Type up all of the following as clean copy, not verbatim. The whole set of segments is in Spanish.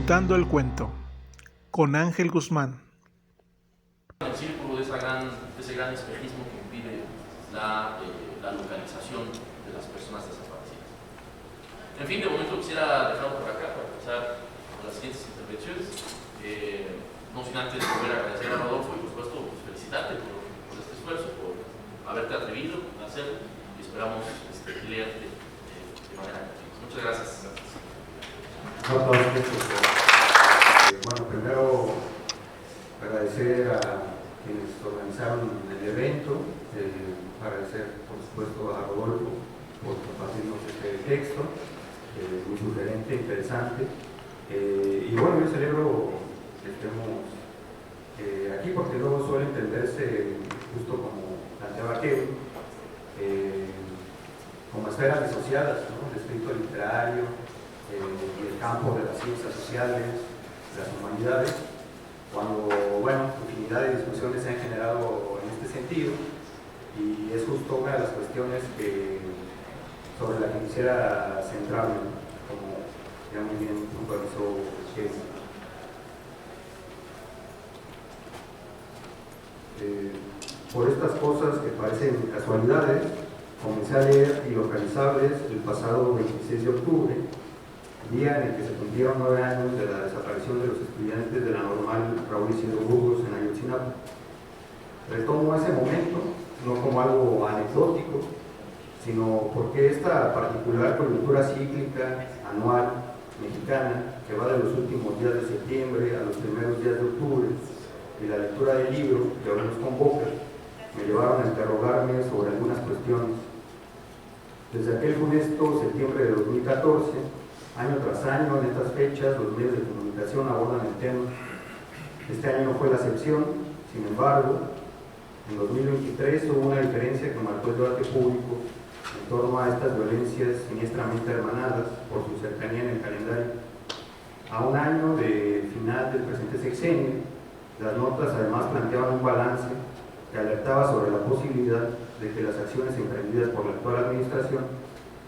Contando el cuento, con Ángel Guzmán. El círculo de ese gran espejismo que impide la localización de las personas desaparecidas. En fin, de momento quisiera dejarlo por acá para empezar con las siguientes intervenciones. No sin antes volver a agradecer a Rodolfo y por supuesto felicitarte por este esfuerzo, por haberte atrevido a hacerlo y esperamos leerte de manera continua. Muchas gracias. Bueno, primero agradecer a quienes organizaron el evento, agradecer por supuesto a Rodolfo por compartirnos este texto, muy sugerente, interesante, y bueno, yo celebro que estemos aquí porque luego suele entenderse, justo como planteaba Kevin, como esferas disociadas, ¿no? El escrito literario y el campo de las ciencias sociales, de las humanidades, cuando, bueno, infinidad de discusiones se han generado en este sentido, y es justo una de las cuestiones sobre la que quisiera centrarme, ¿no? Como ya muy bien puntualizó Kevin. Por estas cosas que parecen casualidades, comencé a leer Ilocalizables el pasado 26 de octubre, día en el que se cumplieron 9 años de la desaparición de los estudiantes de la normal Raúl Isidro Burgos en Ayotzinapa. Retomo ese momento, no como algo anecdótico, sino porque esta particular coyuntura cíclica, anual, mexicana, que va de los últimos días de septiembre a los primeros días de octubre, y la lectura del libro que ahora nos convoca, me llevaron a interrogarme sobre algunas cuestiones. Desde aquel funesto septiembre de 2014, año tras año, en estas fechas, los medios de comunicación abordan el tema. Este año no fue la excepción, sin embargo, en 2023 hubo una diferencia que marcó el debate público en torno a estas violencias siniestramente hermanadas por su cercanía en el calendario. A un año del final del presente sexenio, las notas además planteaban un balance que alertaba sobre la posibilidad de que las acciones emprendidas por la actual administración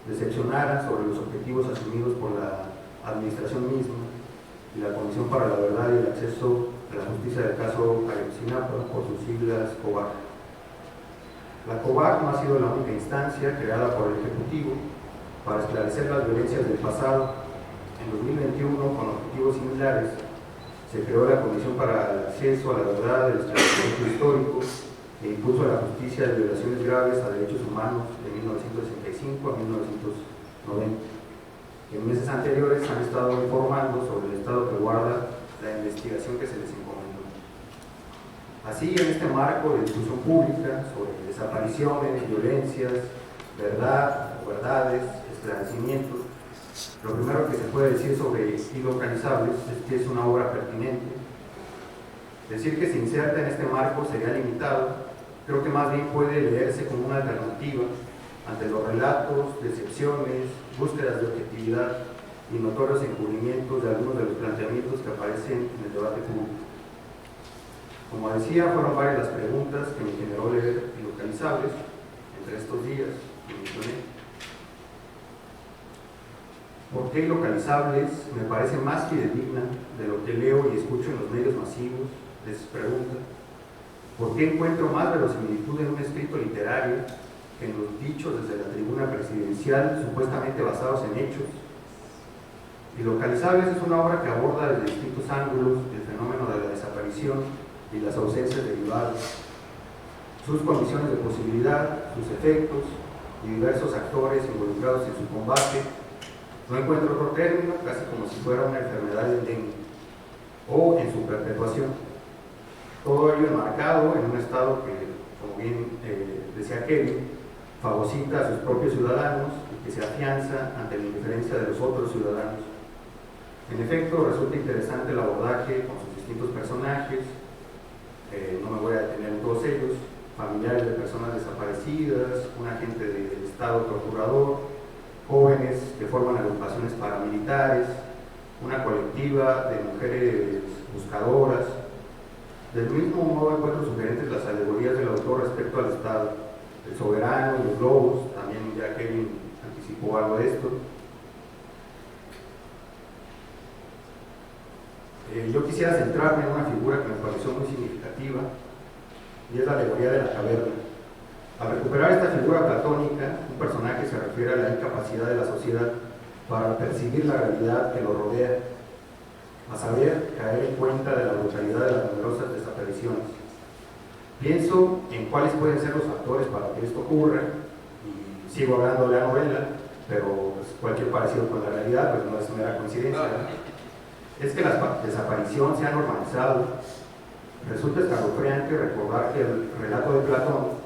decepcionaran sobre los objetivos asumidos por la administración misma y la Comisión para la Verdad y el Acceso a la Justicia del caso Ayotzinapa, por sus siglas COVAC. La COVAC no ha sido la única instancia creada por el Ejecutivo para esclarecer las violencias del pasado. En 2021, con objetivos similares, se creó la Comisión para el Acceso a la Verdad, el Esclarecimiento Histórico e Impulso a la Justicia de Violaciones Graves a Derechos Humanos de 1965 a 1990. En meses anteriores han estado informando sobre el estado que guarda la investigación que se les encomendó. Así, en este marco de discusión pública sobre desapariciones, violencias, verdad, verdades, esclarecimientos, lo primero que se puede decir sobre Ilocalizables es que es una obra pertinente. Decir que se inserta en este marco sería limitado, creo que más bien puede leerse como una alternativa ante los relatos, decepciones, búsquedas de objetividad y notorios encubrimientos de algunos de los planteamientos que aparecen en el debate público. Como decía, fueron varias las preguntas que me generó leer Ilocalizables entre estos días que mencioné. ¿Por qué Ilocalizables me parece más fidedigna de lo que leo y escucho en los medios masivos? Les pregunto. ¿Por qué encuentro más verosimilitud en un escrito literario que en los dichos desde la tribuna presidencial supuestamente basados en hechos? Ilocalizables es una obra que aborda desde distintos ángulos el fenómeno de la desaparición y las ausencias derivadas, sus condiciones de posibilidad, sus efectos y diversos actores involucrados en su combate. No encuentro otro término, casi como si fuera una enfermedad endémica, o en su perpetuación. Todo ello enmarcado en un Estado que, como bien decía Kevin, fagocita a sus propios ciudadanos y que se afianza ante la indiferencia de los otros ciudadanos. En efecto, resulta interesante el abordaje con sus distintos personajes, no me voy a detener en todos ellos, familiares de personas desaparecidas, un agente del Estado torturador, jóvenes que forman agrupaciones paramilitares, una colectiva de mujeres buscadoras. Del mismo modo encuentro sugerentes las alegorías del autor respecto al Estado, el soberano y los lobos, también ya Kevin anticipó algo de esto. Yo quisiera centrarme en una figura que me pareció muy significativa, y es la alegoría de la caverna. Al recuperar esta figura platónica, un personaje se refiere a la incapacidad de la sociedad para percibir la realidad que lo rodea, a saber, caer en cuenta de la brutalidad de las numerosas desapariciones. Pienso en cuáles pueden ser los factores para que esto ocurra, y sigo hablando de la novela, pero pues, cualquier parecido con la realidad pues, no es mera coincidencia, ¿no? Es que la desaparición se ha normalizado. Resulta escalofriante recordar que el relato de Platón,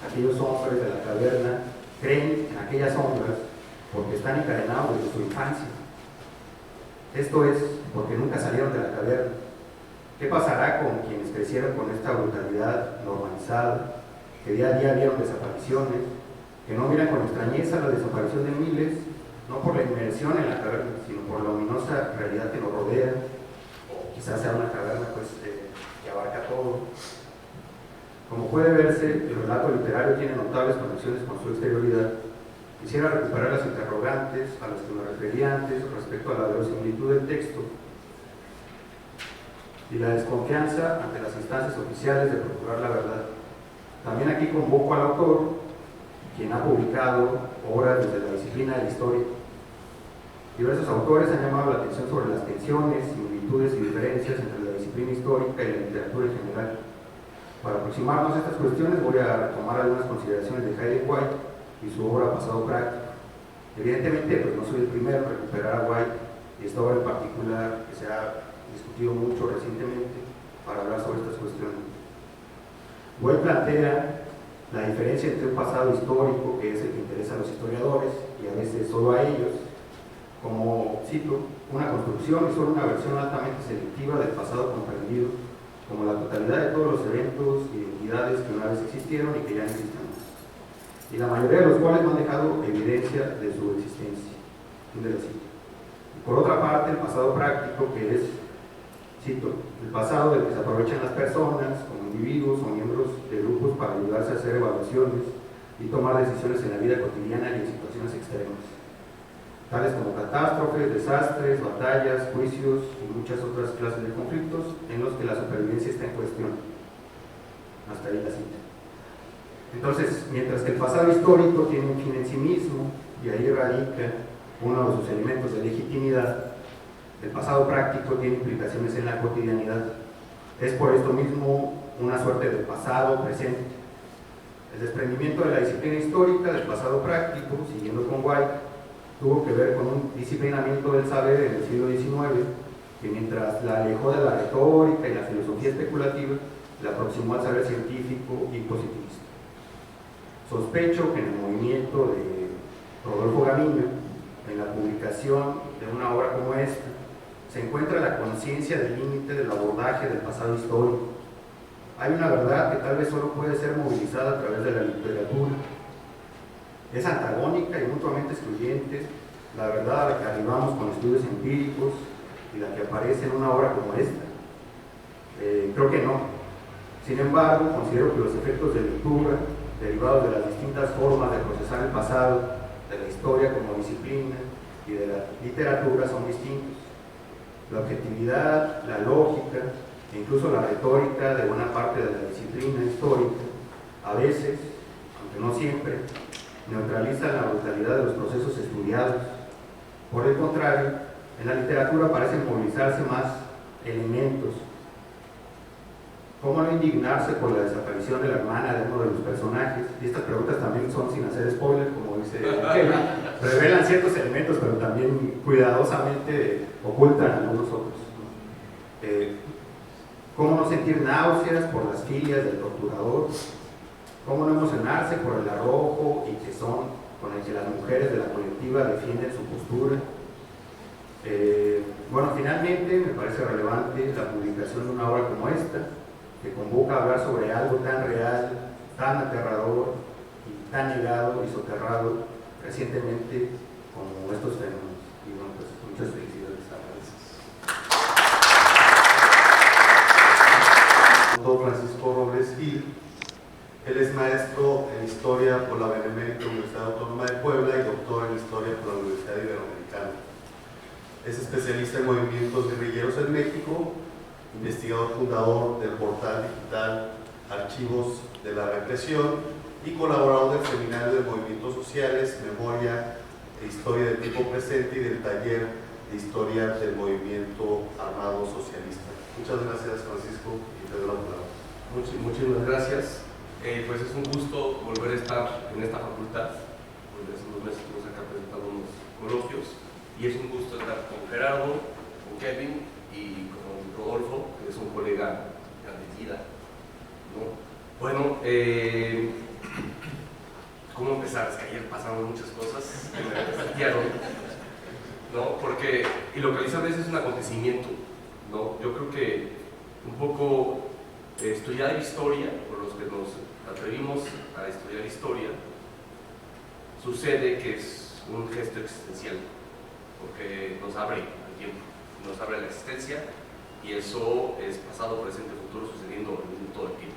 aquellos hombres de la caverna, creen en aquellas sombras porque están encadenados desde su infancia. Esto es porque nunca salieron de la caverna. ¿Qué pasará con quienes crecieron con esta brutalidad normalizada, que día a día vieron desapariciones, que no miran con extrañeza la desaparición de miles, no por la inmersión en la caverna, sino por la ominosa realidad que nos rodea, o quizás sea una caverna pues, que abarca todo? Como puede verse, el relato literario tiene notables conexiones con su exterioridad. Quisiera recuperar las interrogantes a las que me refería antes respecto a la verosimilitud del texto y la desconfianza ante las instancias oficiales de procurar la verdad. También aquí convoco al autor, quien ha publicado obras desde la disciplina de la historia. Diversos autores han llamado la atención sobre las tensiones, similitudes y diferencias entre la disciplina histórica y la literatura en general. Para aproximarnos a estas cuestiones voy a retomar algunas consideraciones de Hayden White y su obra Pasado Práctico. Evidentemente, pues no soy el primero en recuperar a White y esta obra en particular que se ha discutido mucho recientemente para hablar sobre estas cuestiones. White plantea la diferencia entre un pasado histórico, que es el que interesa a los historiadores y a veces solo a ellos, como, cito, una construcción y solo una versión altamente selectiva del pasado comprendido, como la totalidad de todos los eventos y entidades que una vez existieron y que ya no existen más, y la mayoría de los cuales no han dejado evidencia de su existencia. Fin de la cita. Y por otra parte, el pasado práctico, que es, cito, el pasado del que se aprovechan las personas como individuos o miembros de grupos para ayudarse a hacer evaluaciones y tomar decisiones en la vida cotidiana y en situaciones extremas, tales como catástrofes, desastres, batallas, juicios y muchas otras clases de conflictos en los que la supervivencia está en cuestión. Hasta ahí la cita. Entonces, mientras que el pasado histórico tiene un fin en sí mismo, y ahí radica uno de sus elementos de legitimidad, el pasado práctico tiene implicaciones en la cotidianidad. Es por esto mismo una suerte de pasado presente. El desprendimiento de la disciplina histórica del pasado práctico, siguiendo con White, tuvo que ver con un disciplinamiento del saber en el siglo XIX, que mientras la alejó de la retórica y la filosofía especulativa, la aproximó al saber científico y positivista. Sospecho que en el movimiento de Rodolfo Gamiño, en la publicación de una obra como esta, se encuentra la conciencia del límite del abordaje del pasado histórico. Hay una verdad que tal vez solo puede ser movilizada a través de la literatura. Es antagónica y mutuamente excluyente la verdad a la que arribamos con estudios empíricos y la que aparece en una obra como esta. Creo que no. Sin embargo, considero que los efectos de lectura, derivados de las distintas formas de procesar el pasado, de la historia como disciplina y de la literatura, son distintos. La objetividad, la lógica e incluso la retórica de buena parte de la disciplina histórica, a veces, aunque no siempre, neutralizan la brutalidad de los procesos estudiados. Por el contrario, en la literatura parecen movilizarse más elementos. ¿Cómo no indignarse por la desaparición de la hermana de uno de los personajes? Y estas preguntas también son sin hacer spoiler, como dice Kelly. Revelan ciertos elementos, pero también cuidadosamente ocultan algunos otros. ¿Cómo no sentir náuseas por las filias del torturador? ¿Cómo no emocionarse por el arrojo y tesón con el que las mujeres de la colectiva defienden su postura? Bueno, finalmente me parece relevante la publicación de una obra como esta, que convoca a hablar sobre algo tan real, tan aterrador y tan negado y soterrado recientemente como estos fenómenos. Y bueno, pues muchas felicidades. Doctor Francisco Robles Gil. Él es maestro en Historia por la Benemérita Universidad Autónoma de Puebla y doctor en Historia por la Universidad Iberoamericana. Es especialista en movimientos guerrilleros en México, investigador fundador del portal digital Archivos de la Represión y colaborador del Seminario de Movimientos Sociales, Memoria e Historia del Tiempo Presente y del Taller de Historia del Movimiento Armado Socialista. Muchas gracias, Francisco, y te doy la palabra. Muchísimas gracias. Pues es un gusto volver a estar en esta facultad. Desde hace unos meses estamos acá presentando unos coloquios y es un gusto estar con Gerardo, con Kevin y con Rodolfo, que es un colega de vida, ¿no? Bueno, ¿cómo empezar? Es que ayer pasaron muchas cosas que me saltearon, ¿no? Porque Ilocalizables es un acontecimiento, ¿no? Yo creo que un poco estudiar historia, por los que nos atrevimos a estudiar historia, sucede que es un gesto existencial, porque nos abre al tiempo, nos abre la existencia, y eso es pasado, presente, futuro, sucediendo en todo el tiempo.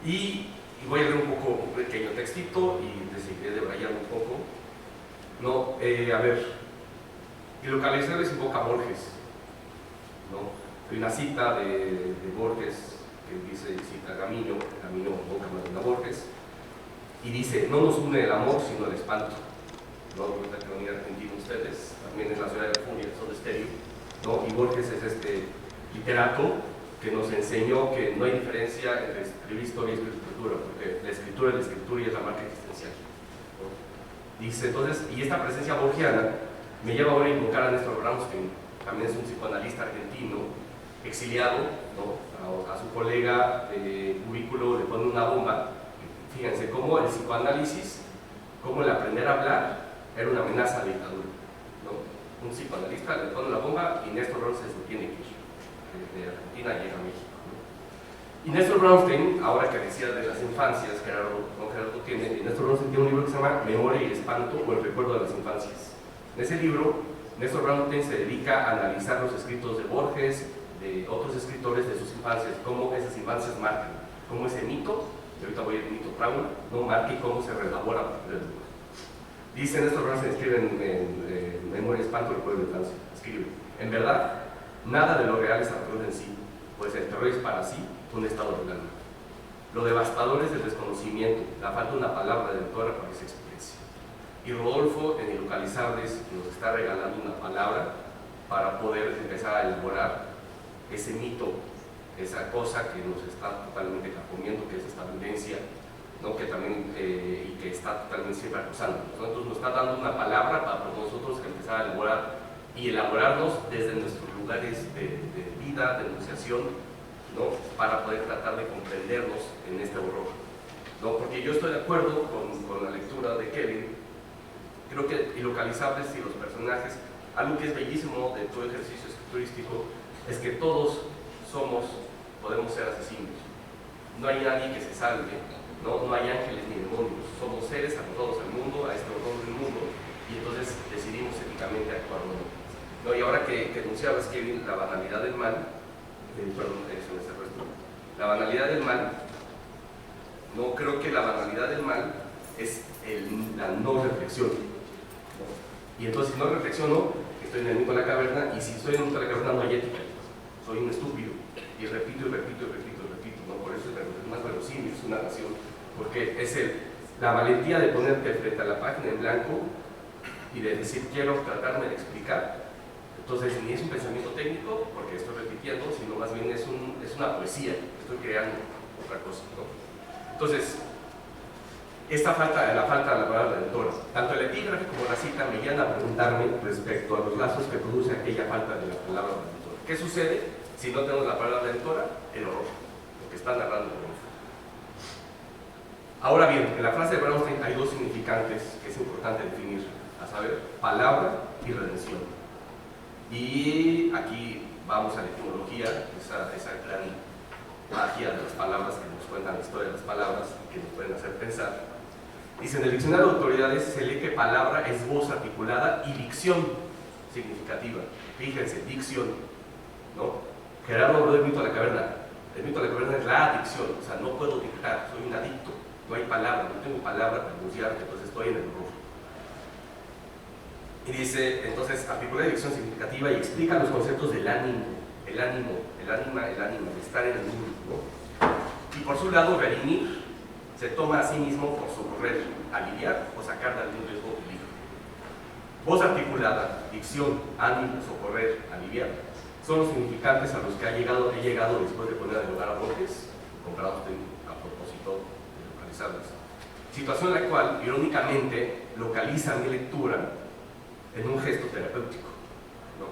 Y voy a leer un poco un pequeño textito y seguiré debrayando un poco. No, a ver, Ilocalizables invoca a Borges, ¿no? Hay una cita de Borges que dice, cita a Gamiño invoca a Borges, y dice: no nos une el amor sino el espanto. No, ahorita que van a ir a Argentina ustedes, también es la ciudad de la furia, son de estéreo, ¿no? Y Borges es este literato que nos enseñó que no hay diferencia entre escribir historia y escribir escritura, porque la escritura es la escritura y es la marca existencial, ¿no? Dice entonces, y esta presencia borgiana me lleva ahora a invocar a Néstor Brownstein, también es un psicoanalista argentino, exiliado, ¿no? A su colega de cubículo le pone una bomba. Fíjense cómo el psicoanálisis, cómo el aprender a hablar era una amenaza a la dictadura, ¿no? Un psicoanalista le pone la bomba y Néstor Brownstein se tiene que ir de Argentina llega a México, ¿no? Y Néstor Brownstein, ahora que decía de las infancias, Gerardo tiene, Néstor Brownstein tiene un libro que se llama Memoria y Espanto, o el recuerdo de las infancias. En ese libro, Néstor Brownstein se dedica a analizar los escritos de Borges, de otros escritores de sus infancias, cómo esas infancias marcan, cómo ese mito, y ahorita voy al mito trauma, no marca y cómo se reelabora a partir del lugar. Dice Néstor Brownstein, escribe en Memoria y Espanto, el pueblo de Francia, escribe: en verdad, nada de lo real es aterrador en sí, pues el terror es para sí un estado del alma. Lo devastador es el desconocimiento, la falta de una palabra redentora para esa experiencia. Y Rodolfo, en Ilocalizables, nos está regalando una palabra para poder empezar a elaborar ese mito, esa cosa que nos está totalmente carcomiendo, que es esta violencia, ¿no? Que también, y que está totalmente siempre acusándonos, ¿no? Entonces nos está dando una palabra para nosotros empezar a elaborar y elaborarnos desde nuestros lugares de vida, de enunciación, ¿no? Para poder tratar de comprendernos en este horror, ¿no? Porque yo estoy de acuerdo con la lectura de Kevin. Creo que Ilocalizables y los personajes, algo que es bellísimo de todo ejercicio escriturístico, es que todos podemos ser asesinos. No hay nadie que se salve, ¿no? No hay ángeles ni demonios. Somos seres arrojados al mundo, a este horror del mundo, y entonces decidimos éticamente actuar o no. No, y ahora que enunciabas, Kevin, la banalidad del mal, perdón, eso es el resto. La banalidad del mal, no creo que la banalidad del mal es la no reflexión, ¿no? Y entonces, si no reflexiono, estoy en el mito de la caverna, y si estoy en el mito de la caverna, no hay ética. Soy un estúpido, y repito, ¿no? Por eso es más verosímil su narración, porque es la valentía de ponerte frente a la página en blanco y de decir, quiero tratarme de explicar. Entonces, ni es un pensamiento técnico, porque estoy repitiendo, sino más bien es una poesía, estoy creando otra cosa, ¿no? Entonces, la falta de la palabra redentora, tanto el epígrafe como la cita me llevan a preguntarme respecto a los lazos que produce aquella falta de la palabra redentora. ¿Qué sucede si no tenemos la palabra redentora? El horror, lo que está narrando el horror. Ahora bien, en la frase de Brownstein hay dos significantes que es importante definir, a saber, palabra y redención. Y aquí vamos a la etimología, esa gran magia de las palabras que nos cuentan la historia de las palabras y que nos pueden hacer pensar. Dice, en el diccionario de autoridades se lee que palabra es voz articulada y dicción significativa. Fíjense, dicción, ¿no? Gerardo habló del mito de la caverna. El mito de la caverna es la adicción, o sea, no puedo dictar, soy un adicto, no hay palabra, no tengo palabra para enunciar, entonces estoy en el horror. Y dice, entonces, articula la dirección significativa y explica los conceptos del ánimo, el alma, el estar en el mundo, ¿no? Y por su lado, redimir se toma a sí mismo por socorrer, aliviar o sacar de algún riesgo peligro. Voz articulada, dicción, ánimo, socorrer, aliviar, son los significantes a los que he llegado después de poner a dialogar a Borges, comparados a propósito de localizarlos. Situación en la cual, irónicamente, localiza mi lectura en un gesto terapéutico, ¿no?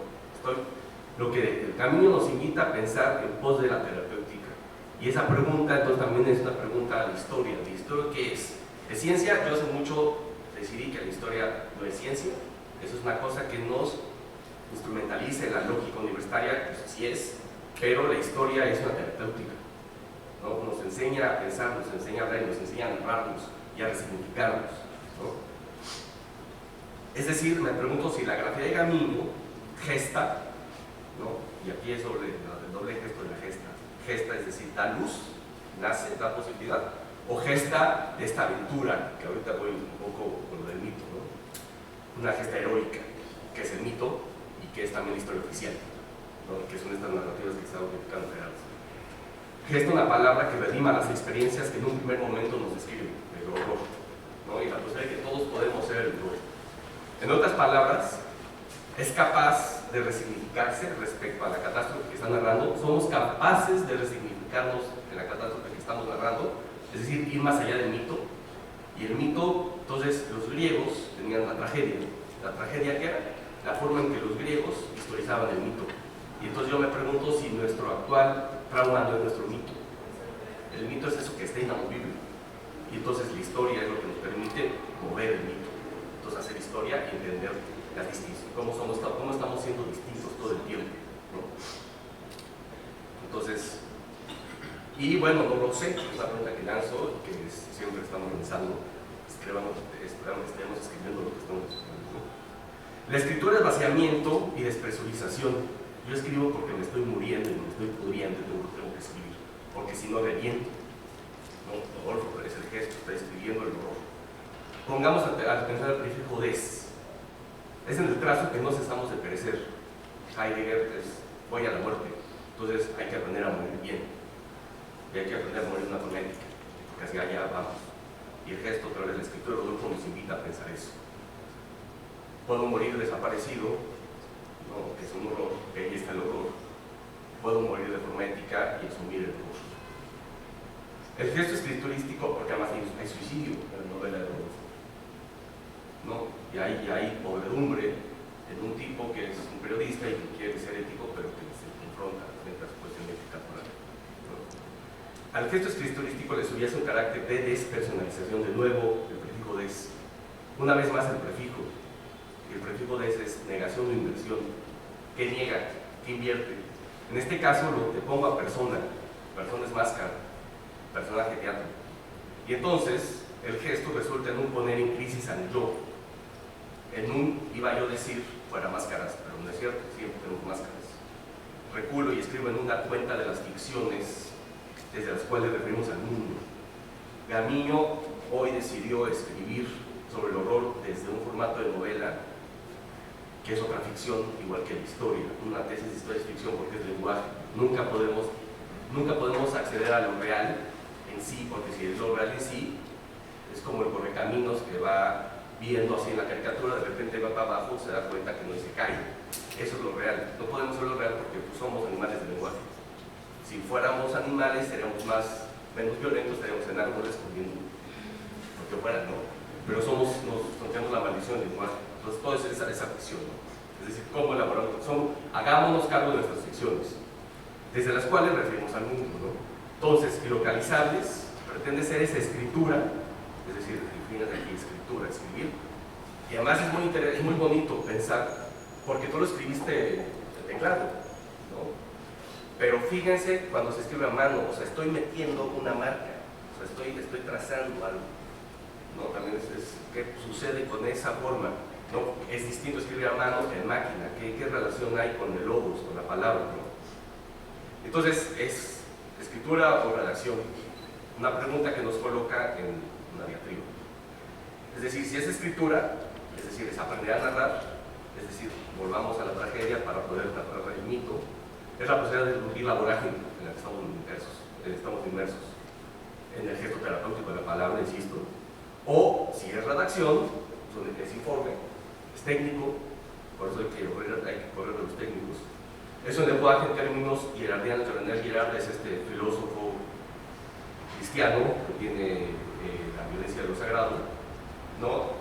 Lo que el camino nos invita a pensar en pos de la terapéutica. Y esa pregunta, entonces, también es una pregunta de historia. ¿La historia qué es? ¿Es ciencia? Yo hace mucho decidí que la historia no es ciencia. Eso es una cosa que nos instrumentaliza en la lógica universitaria, pues así es, pero la historia es una terapéutica, ¿no? Nos enseña a pensar, nos enseña a hablar, nos enseña a narrarnos y a resignificarnos, ¿no? Es decir, me pregunto si la grafía de Gamino gesta, ¿no? Y aquí es sobre el doble gesto de la gesta. Gesta, es decir, da luz, nace, da posibilidad, o gesta de esta aventura, que ahorita voy un poco con lo del mito, ¿no? Una gesta heroica, que es el mito y que es también la historia oficial, ¿no? Que son estas narrativas que estamos criticando Gerardo. Gesta, una palabra que redima las experiencias que en un primer momento nos describen, el horror, ¿no? Y la posibilidad de que todos podemos ser el horror. En otras palabras, es capaz de resignificarse respecto a la catástrofe que está narrando. Somos capaces de resignificarnos en la catástrofe que estamos narrando, es decir, ir más allá del mito. Y el mito, entonces, los griegos tenían la tragedia. La tragedia, ¿qué era? La forma en que los griegos historizaban el mito. Y entonces yo me pregunto si nuestro actual trauma no es nuestro mito. El mito es eso que está inamovible. Y entonces la historia es lo que nos permite mover el mito. Entonces hacer historia y entender las distinciones, cómo estamos siendo distintos todo el tiempo, ¿no? Entonces, y bueno, no lo sé, es una pregunta que lanzo, que siempre estamos pensando, esperamos que estemos escribiendo lo que estamos escribiendo, ¿no? La escritura es vaciamiento y despresurización. Yo escribo porque me estoy muriendo y me estoy pudriendo y tengo que escribir, porque si no reviento, ¿no? Rodolfo, es el gesto, está escribiendo el horror. Pongamos a pensar el prefijo des. Es en el trazo que no cesamos de perecer. Heidegger es voy a la muerte. Entonces hay que aprender a morir bien. Y hay que aprender a morir de una forma ética, porque hacia allá vamos. Y el gesto, pero la escritura de Rodolfo nos invita a pensar eso. Puedo morir desaparecido, ¿no? Que es un horror, que ahí está el horror. Puedo morir de forma ética y asumir el horror. El gesto escriturístico, porque además hay suicidio en la novela de Rodolfo, ¿no? Y hay podredumbre en un tipo que es un periodista y que quiere ser ético, pero que se confronta frente a su cuestión ética moral, ¿no? Al gesto escriturístico le subías un carácter de despersonalización, de nuevo el prefijo des. Una vez más el prefijo. Y el prefijo des es negación o inversión. ¿Qué niega? ¿Qué invierte? En este caso te pongo a persona. Persona es máscara, personaje teatro. Y entonces el gesto resulta en un poner en crisis al yo. En un, iba yo a decir, fuera máscaras, pero no es cierto, siempre tenemos máscaras. Reculo y escribo en una cuenta de las ficciones desde las cuales referimos al mundo. Gamino hoy decidió escribir sobre el horror desde un formato de novela que es otra ficción, igual que la historia. Una tesis de historia es ficción porque es lenguaje. Nunca podemos acceder a lo real en sí, porque si es lo real en sí, es como el correcaminos que va viendo así en la caricatura, de repente va para abajo, se da cuenta que no se cae. Eso es lo real. No podemos ser lo real porque pues, somos animales de lenguaje. Si fuéramos animales, seríamos menos violentos, estaríamos en árboles comiendo lo que fuera, ¿no? Pero tenemos la maldición del lenguaje. Entonces, todo es esa ficción, ¿no? Es decir, ¿cómo elaboramos? Hagámonos cargo de nuestras ficciones, desde las cuales referimos al mundo, ¿no? Entonces, Ilocalizables pretende ser esa escritura, es decir, definas aquí escritura, escribir, y además es muy bonito pensar, porque tú lo escribiste en teclado, ¿no? Pero fíjense cuando se escribe a mano, o sea, estoy metiendo una marca, o sea, estoy trazando algo, ¿no? También ¿qué sucede con esa forma? ¿No? Es distinto escribir a mano que en máquina, ¿qué relación hay con el logos, con la palabra, ¿no? Entonces, ¿es escritura o redacción? Una pregunta que nos coloca en una diatriba. Es decir, si es escritura, es decir, es aprender a narrar, es decir, volvamos a la tragedia para poder tratar el mito, es la posibilidad de descubrir la vorágine en la que estamos inmersos, en el gesto terapéutico de la palabra, insisto, o si es redacción, es informe, es técnico, por eso hay que correr de los técnicos. Es un lenguaje en términos girardianos. René Girard es este filósofo cristiano que tiene la violencia de lo sagrado, ¿no?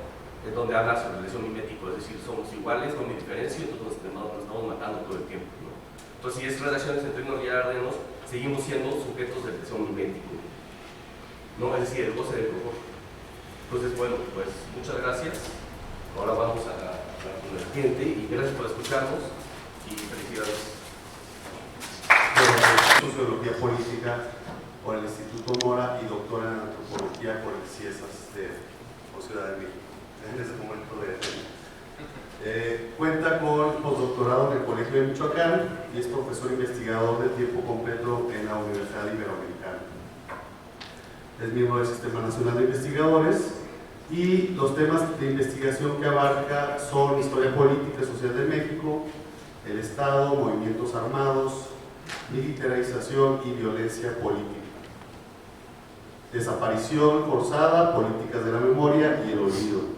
Es donde habla sobre el deseo mimético, es decir, somos iguales, no hay diferencia, entonces nos estamos matando todo el tiempo, ¿no? Entonces, si es redacciones en términos girardianos, seguimos siendo sujetos del deseo mimético, ¿no? Es decir, el goce del confort. Entonces, bueno, pues muchas gracias. Ahora vamos a la siguiente y gracias por escucharnos y felicidades. Sociología Política por el Instituto Mora y doctora en Antropología por el CIESAS de Ciudad de México. En ese momento cuenta con postdoctorado en el Colegio de Michoacán y es profesor investigador de tiempo completo en la Universidad Iberoamericana. Es miembro del Sistema Nacional de Investigadores y los temas de investigación que abarca son historia política y social de México, el Estado, movimientos armados, militarización y violencia política, desaparición forzada, políticas de la memoria y el olvido.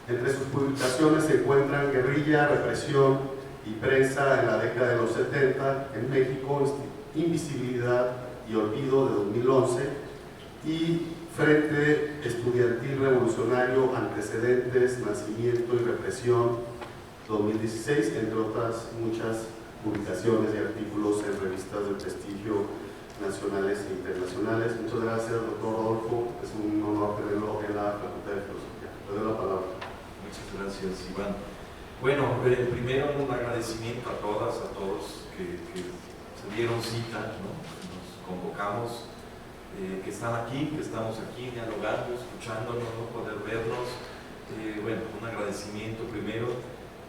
Entre sus publicaciones se encuentran Guerrilla, represión y prensa en la década de los 70 en México, Invisibilidad y olvido de 2011 y Frente Estudiantil Revolucionario, Antecedentes, Nacimiento y Represión 2016, entre otras muchas publicaciones y artículos en revistas de prestigio nacionales e internacionales. Muchas gracias, doctor Rodolfo, es un honor tenerlo en la Facultad de Filosofía. Le doy la palabra. Muchas gracias, Iván. Bueno, primero un agradecimiento a todas, a todos que se dieron cita, ¿no? Nos convocamos, que están aquí, que estamos aquí dialogando, escuchándonos, ¿no? Poder vernos. Bueno, un agradecimiento primero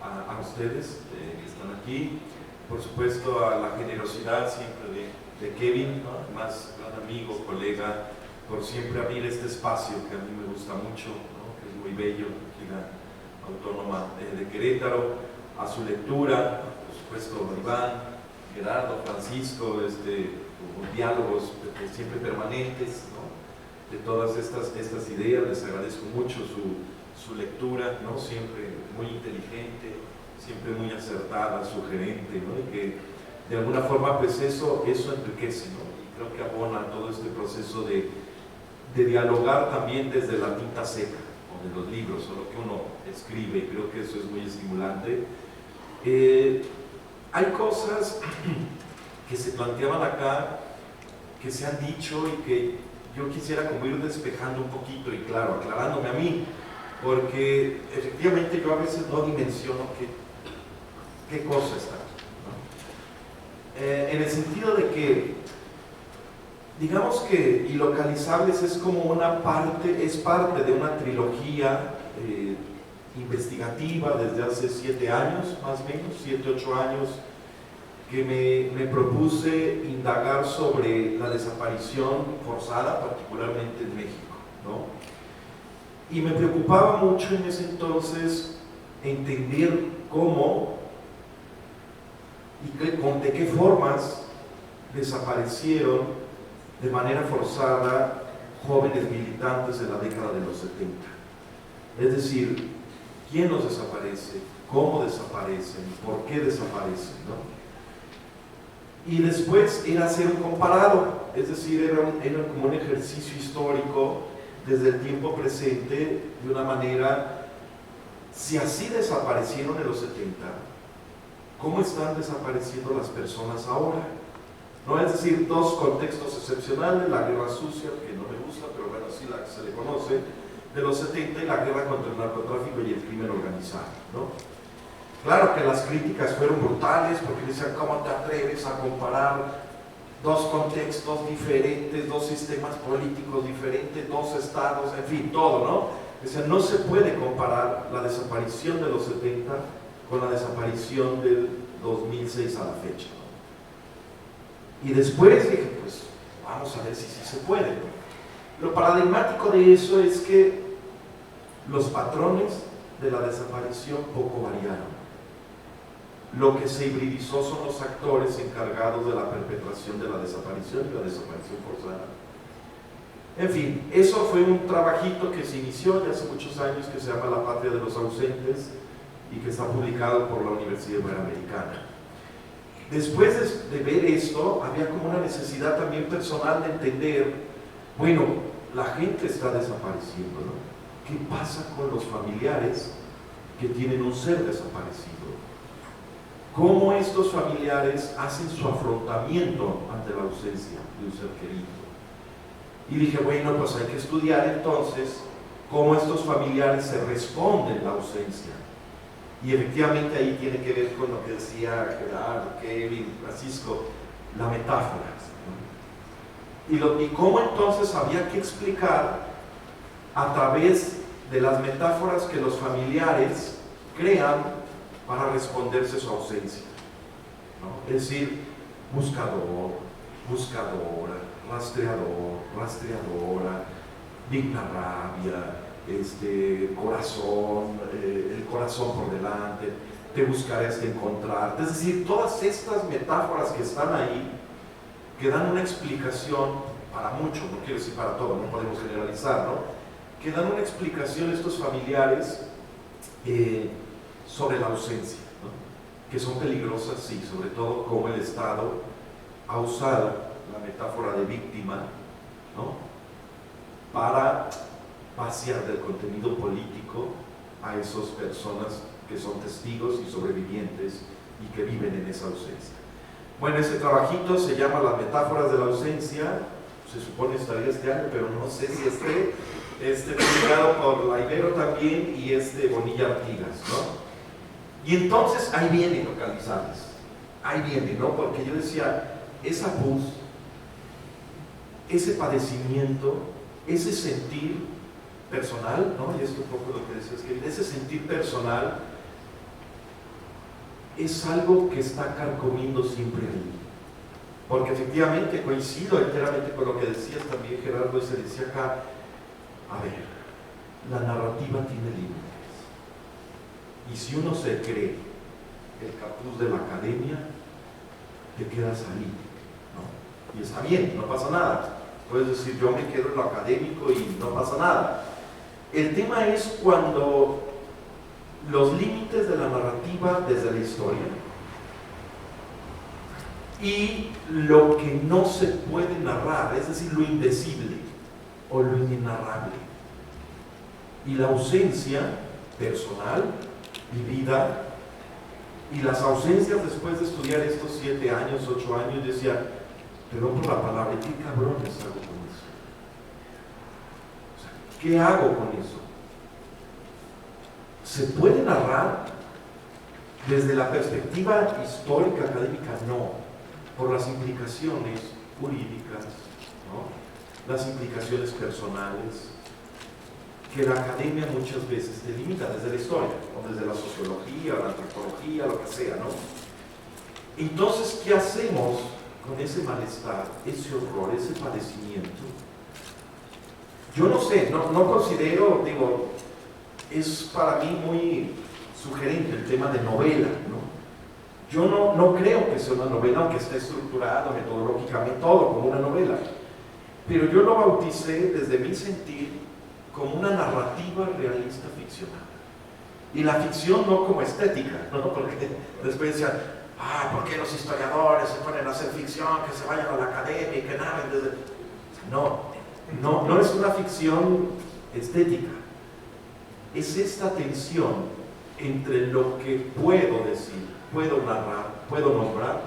a ustedes que están aquí, por supuesto a la generosidad siempre de Kevin, ¿no? Además, gran amigo, colega, por siempre abrir este espacio que a mí me gusta mucho, ¿no? Que es muy bello, aquí la Autónoma de Querétaro, a su lectura, por supuesto Iván, Gerardo, Francisco, diálogos siempre permanentes, ¿no? De todas estas ideas. Les agradezco mucho su lectura, ¿no? Siempre muy inteligente, siempre muy acertada, sugerente, ¿no? Y que de alguna forma pues eso enriquece, ¿no? Y creo que abona todo este proceso de dialogar también desde la tinta seca o de los libros o lo que uno escribe, y creo que eso es muy estimulante. Hay cosas que se planteaban acá, que se han dicho y que yo quisiera como ir despejando un poquito y claro, aclarándome a mí, porque efectivamente yo a veces no dimensiono qué cosa está, ¿no? En el sentido de que, digamos que Ilocalizables es como es parte de una trilogía investigativa desde hace 7 años, más o menos, 7, 8 años, que me propuse indagar sobre la desaparición forzada, particularmente en México, ¿no? Y me preocupaba mucho en ese entonces entender cómo y de qué formas desaparecieron de manera forzada jóvenes militantes en la década de los 70. Es decir, ¿quién los desaparece? ¿Cómo desaparecen? ¿Por qué desaparecen? ¿No? Y después era hacer un comparado, es decir, era como un ejercicio histórico desde el tiempo presente, de una manera, si así desaparecieron en los 70, ¿cómo están desapareciendo las personas ahora? ¿No? Es decir, dos contextos excepcionales, la guerra sucia, que no me gusta, pero bueno, sí la que se le conoce, de los 70, y la guerra contra el narcotráfico y el crimen organizado, ¿no? Claro que las críticas fueron brutales, porque decían, ¿cómo te atreves a comparar dos contextos diferentes, dos sistemas políticos diferentes, dos estados, en fin, todo, ¿no? Decían, no se puede comparar la desaparición de los 70 con la desaparición del 2006 a la fecha, ¿no? Y después dije, pues vamos a ver si sí se puede, ¿no? Lo paradigmático de eso es que los patrones de la desaparición poco variaron. Lo que se hibridizó son los actores encargados de la perpetración de la desaparición y la desaparición forzada. En fin, eso fue un trabajito que se inició ya hace muchos años, que se llama La Patria de los Ausentes y que está publicado por la Universidad Iberoamericana. Después de ver esto, había como una necesidad también personal de entender, bueno, la gente está desapareciendo, ¿no? ¿Qué pasa con los familiares que tienen un ser desaparecido? ¿Cómo estos familiares hacen su afrontamiento ante la ausencia de un ser querido? Y dije, bueno, pues hay que estudiar entonces cómo estos familiares se responden a la ausencia. Y efectivamente ahí tiene que ver con lo que decía Gerardo, Kevin, Francisco, la metáfora, ¿no? Y cómo entonces había que explicar a través de las metáforas que los familiares crean para responderse a su ausencia, ¿no? Es decir, buscador, buscadora, rastreador, rastreadora, digna rabia, corazón, el corazón por delante, te buscaré hasta encontrarte. Es decir, todas estas metáforas que están ahí, que dan una explicación para mucho, no quiero decir para todo, no podemos generalizar, ¿no? Que dan una explicación a estos familiares sobre la ausencia, ¿no? Que son peligrosas, sí, sobre todo como el Estado ha usado la metáfora de víctima, ¿no? Para vaciar del contenido político a esas personas que son testigos y sobrevivientes y que viven en esa ausencia. Bueno, ese trabajito se llama Las metáforas de la ausencia, se supone estaría este año, pero no sé si publicado por la Ibero también y Bonilla Artigas, ¿no? Y entonces ahí viene localizarles, ahí viene, ¿no? Porque yo decía, esa pus, ese padecimiento, ese sentir personal, ¿no? Y esto un poco lo que decías, que ese sentir personal es algo que está carcomiendo siempre ahí. Porque efectivamente coincido enteramente con lo que decías también, Gerardo, y se decía acá, a ver, la narrativa tiene límites. Y si uno se cree el capuz de la academia, te quedas ahí, ¿no? Y está bien, no pasa nada. Puedes decir, yo me quedo en lo académico y no pasa nada. El tema es cuando los límites de la narrativa desde la historia y lo que no se puede narrar, es decir, lo indecible o lo inenarrable, y la ausencia personal, vivida, y las ausencias después de estudiar estos 7 años, 8 años, decía, perdón por la palabra, ¿qué cabrones hago con eso? O sea, ¿qué hago con eso? ¿Se puede narrar desde la perspectiva histórica, académica? No, por las implicaciones jurídicas, ¿no? Las implicaciones personales, que la academia muchas veces delimita desde la historia, o desde la sociología, la antropología, lo que sea, ¿no? Entonces, ¿qué hacemos con ese malestar, ese horror, ese padecimiento? Yo no sé, no considero, digo, es para mí muy sugerente el tema de novela, ¿no? Yo no creo que sea una novela, aunque esté estructurado metodológicamente todo como una novela, pero yo lo bauticé desde mi sentir como una narrativa realista ficcional. Y la ficción no como estética, ¿no? Porque después decían, ¿por qué los historiadores se ponen a hacer ficción, que se vayan a la academia y que nada? No es una ficción estética. Es esta tensión entre lo que puedo decir, puedo narrar, puedo nombrar,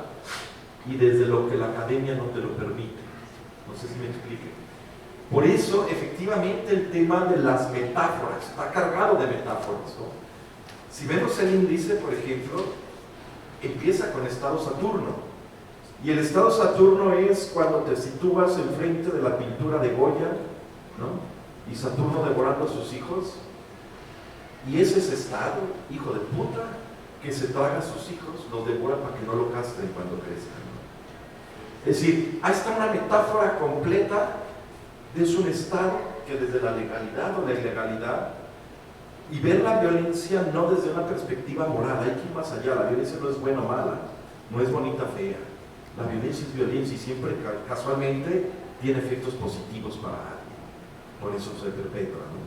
y desde lo que la academia no te lo permite. No sé si me explique. Por eso, efectivamente, el tema de las metáforas está cargado de metáforas, ¿no? Si vemos el índice, por ejemplo, empieza con estado Saturno. Y el estado Saturno es cuando te sitúas enfrente de la pintura de Goya, ¿no? Y Saturno devorando a sus hijos. Y es ese estado, hijo de puta, que se traga a sus hijos, los devora para que no lo castren cuando crezcan, ¿no? Es decir, ahí está una metáfora completa de un estado que desde la legalidad o la ilegalidad y ver la violencia no desde una perspectiva moral, hay que ir más allá. La violencia no es buena o mala, no es bonita o fea. La violencia es violencia y siempre casualmente tiene efectos positivos para alguien. Por eso se perpetra, ¿no?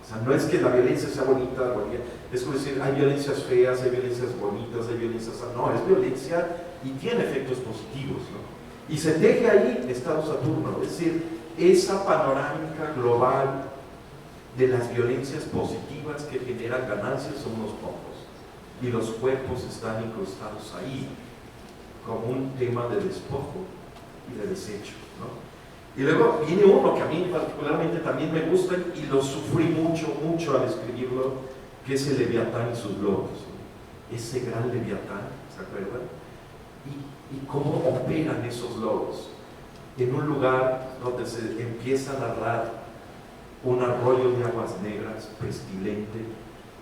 O sea, no es que la violencia sea bonita, es como decir, hay violencias feas, hay violencias bonitas, hay violencias... No, es violencia y tiene efectos positivos, ¿no? Y se teje ahí Estado Saturno, es decir, esa panorámica global de las violencias positivas que generan ganancias son unos pocos. Y los cuerpos están incrustados ahí, como un tema de despojo y de desecho, ¿no? Y luego viene uno que a mí particularmente también me gusta y lo sufrí mucho al escribirlo, que es el Leviatán y sus lobos, ¿no? Ese gran Leviatán, ¿se acuerdan? Y cómo operan esos lobos en un lugar donde se empieza a narrar un arroyo de aguas negras, pestilente,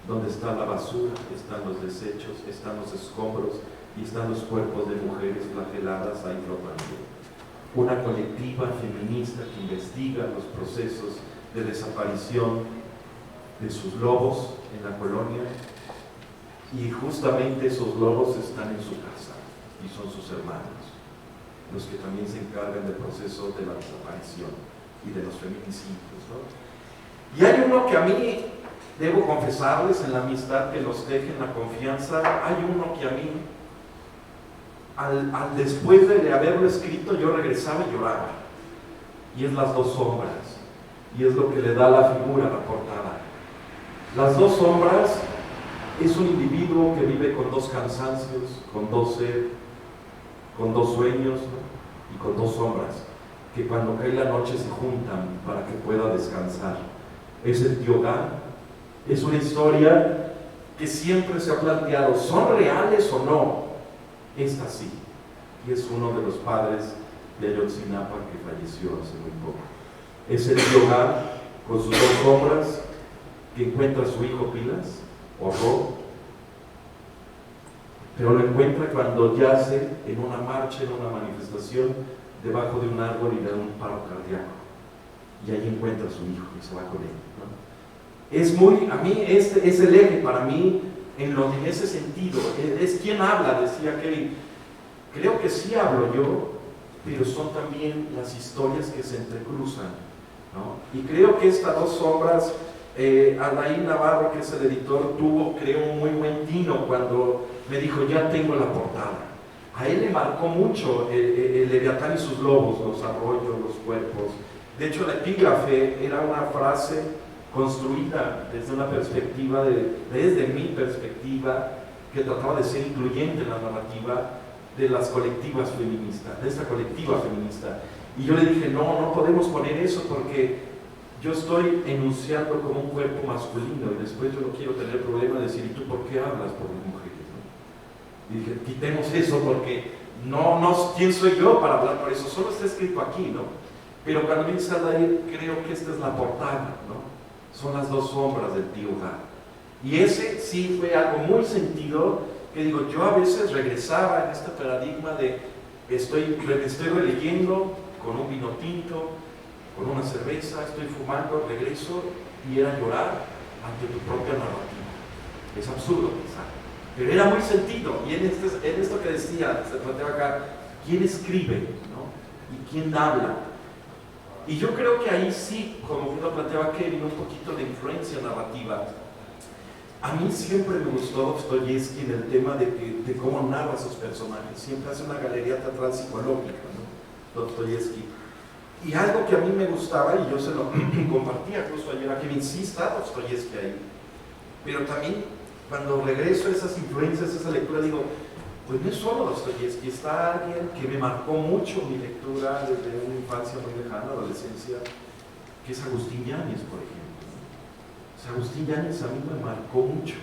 donde está la basura, están los desechos, están los escombros y están los cuerpos de mujeres flageladas ahí flotando. Una colectiva feminista que investiga los procesos de desaparición de sus lobos en la colonia, y justamente esos lobos están en su casa y son sus hermanos, los que también se encargan del proceso de la desaparición y de los feminicidios, ¿no? Y hay uno que a mí, debo confesarles, en la amistad que los deje, en la confianza, hay uno que a mí, después de haberlo escrito, yo regresaba y lloraba. Y es Las dos sombras. Y es lo que le da la figura a la portada. Las dos sombras es un individuo que vive con dos cansancios, con dos sed, con dos sueños, ¿no? Y con dos sombras, que cuando cae la noche se juntan para que pueda descansar. Es el tío Gan. Es una historia que siempre se ha planteado, ¿son reales o no? Esta sí, y es uno de los padres de Ayotzinapa que falleció hace muy poco. Es el tío Gan con sus dos sombras que encuentra a su hijo Pilas, o Ro, pero lo encuentra cuando yace en una marcha, en una manifestación, debajo de un árbol y le da un paro cardíaco. Y ahí encuentra a su hijo y se va con él, ¿no? Es muy, a mí este es el eje para mí en ese sentido. Es quien habla, decía Kevin. Creo que sí hablo yo, pero son también las historias que se entrecruzan, ¿no? Y creo que estas dos sombras, Alain Navarro, que es el editor, tuvo, creo, un muy buen tino cuando me dijo, ya tengo la portada. A él le marcó mucho el Leviatán y sus lobos, los arroyos, los cuerpos. De hecho, la epígrafe era una frase construida desde una perspectiva, desde mi perspectiva, que trataba de ser incluyente en la narrativa de las colectivas feministas, de esta colectiva feminista. Y yo le dije, no podemos poner eso porque yo estoy enunciando como un cuerpo masculino y después yo no quiero tener problema de decir, ¿y tú por qué hablas por las mujeres? ¿No? Y dije, quitemos eso porque no, ¿quién soy yo para hablar por eso? Solo está escrito aquí, ¿no? Pero cuando vienes a leer, creo que esta es la portada, ¿no? Son las dos sombras del tío Gan. Y ese sí fue algo muy sentido, que digo, yo a veces regresaba en este paradigma de estoy releyendo con un vino tinto, con una cerveza, estoy fumando, regreso y era llorar ante tu propia narrativa. Es absurdo pensar, pero era muy sentido. Y en esto que decía, se planteaba acá, ¿quién escribe, ¿no? ¿Y quién habla? Y yo creo que ahí sí, como lo planteaba Kevin, un poquito de influencia narrativa. A mí siempre me gustó Dostoyevsky en el tema de cómo narra sus personajes. Siempre hace una galería teatral psicológica, ¿no? Dostoyevsky. Y algo que a mí me gustaba, y yo se lo compartía incluso ayer a Kevin, sí está Dostoyevsky ahí. Pero también, cuando regreso a esas influencias, a esa lectura, digo, pues no es solo Dostoyevsky, está alguien que me marcó mucho mi lectura desde una infancia muy lejana, adolescencia, que es Agustín Yáñez, por ejemplo. O sea, Agustín Yáñez a mí me marcó mucho.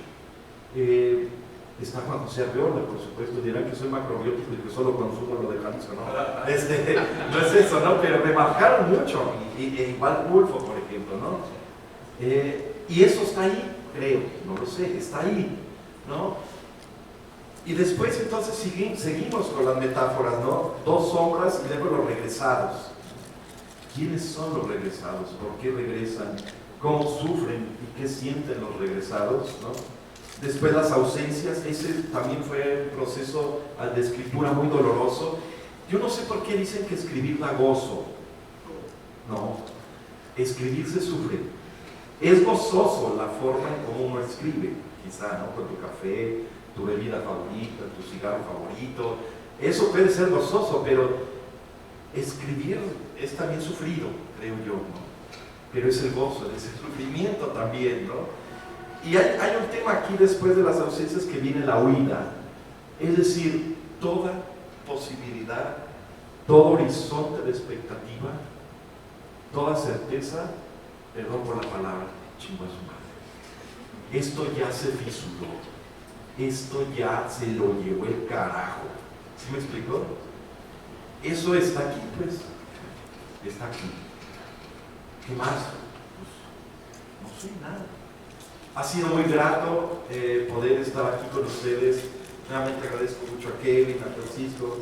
Está Juan José Arriola, por supuesto, dirán que soy macrobiótico y que solo consumo lo de Hanson, ¿no? No es eso, ¿no? Pero me marcaron mucho, igual Woolfo, por ejemplo, ¿no? Y eso está ahí, creo, no lo sé, está ahí, ¿no? Y después entonces seguimos con las metáforas, ¿no? Dos sombras y luego los regresados. ¿Quiénes son los regresados? ¿Por qué regresan cómo sufren y qué sienten los regresados, ¿no? Después las ausencias, ese también fue un proceso de escritura muy doloroso. Yo no sé por qué dicen que escribir da gozo. No, escribir se sufre. Es gozoso la forma en cómo uno escribe, quizá, ¿no? Con tu café, tu bebida favorita, tu cigarro favorito. Eso puede ser gozoso, pero escribir es también sufrido, creo yo, ¿no? Pero es el gozo, es el sufrimiento también, ¿no? Y hay un tema aquí después de las ausencias que viene la huida. Es decir, toda posibilidad, todo horizonte de expectativa, toda certeza, perdón por la palabra, chingo a su madre. Esto ya se fisuró, esto ya se lo llevó el carajo. ¿Sí me explicó? Eso está aquí, pues, está aquí. ¿Qué más? Pues, no soy nada. Ha sido muy grato poder estar aquí con ustedes. Nuevamente agradezco mucho a Kevin, a Francisco,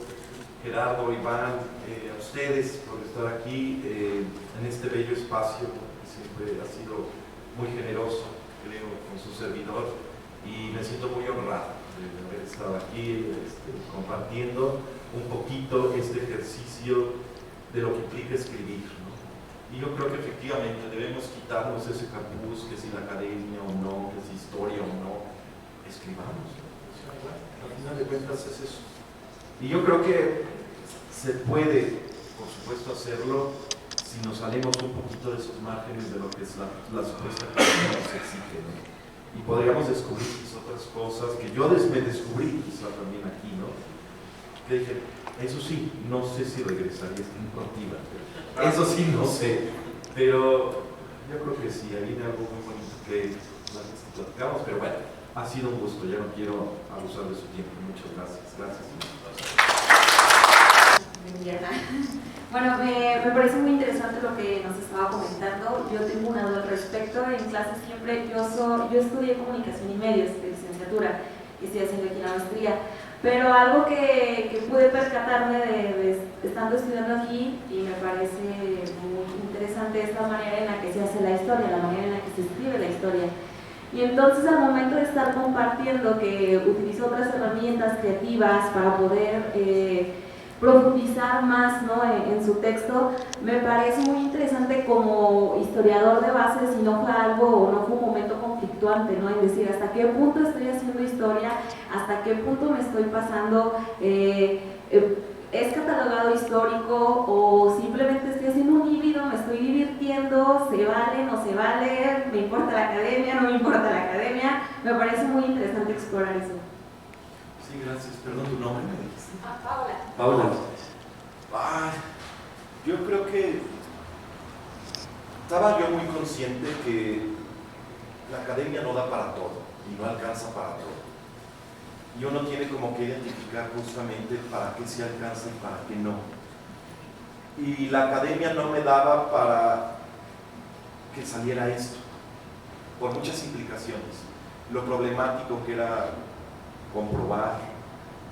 Gerardo, Iván, a ustedes por estar aquí en este bello espacio que siempre ha sido muy generoso, creo, con su servidor, y me siento muy honrado de haber estado aquí compartiendo un poquito este ejercicio de lo que implica escribir, ¿no? Y yo creo que efectivamente debemos quitarnos ese capuz, que si la academia o no, que si historia o no, escribamos, ¿no? Al final de cuentas es eso. Y yo creo que se puede, por supuesto, hacerlo si nos salimos un poquito de esos márgenes de lo que es la supuesta que nos exige, ¿no? Y podríamos descubrir otras cosas que yo me descubrí quizá también aquí, ¿no? Que dije, eso sí, no sé si regresaría a estar contigo. Eso sí, no sé. Pero yo creo que sí, ahí viene algo muy bonito que platicamos, pero bueno, ha sido un gusto, ya no quiero abusar de su tiempo. Muchas gracias. Gracias. Bueno, me parece muy interesante lo que nos estaba comentando. Yo tengo una duda al respecto. En clase siempre, yo estudié comunicación y medios de licenciatura y estoy haciendo aquí la maestría, pero algo que pude percatarme de estando estudiando aquí y me parece muy interesante es la manera en la que se hace la historia, la manera en la que se escribe la historia. Y entonces al momento de estar compartiendo que utilizo otras herramientas creativas para poder profundizar más, ¿no?, en su texto, me parece muy interesante como historiador de base si no fue algo o no fue un momento conflictuante, ¿no?, en decir hasta qué punto estoy haciendo historia, hasta qué punto me estoy pasando, es catalogado histórico o simplemente estoy haciendo un híbrido, me estoy divirtiendo, se vale, no se vale, me importa la academia, no me importa la academia. Me parece muy interesante explorar eso. Sí, gracias. Perdón, tu nombre me dijiste. Paula. Paula. Ay, yo creo que estaba yo muy consciente que la academia no da para todo y no alcanza para todo. Y uno tiene como que identificar justamente para qué se alcanza y para qué no. Y la academia no me daba para que saliera esto, por muchas implicaciones. Lo problemático que era comprobar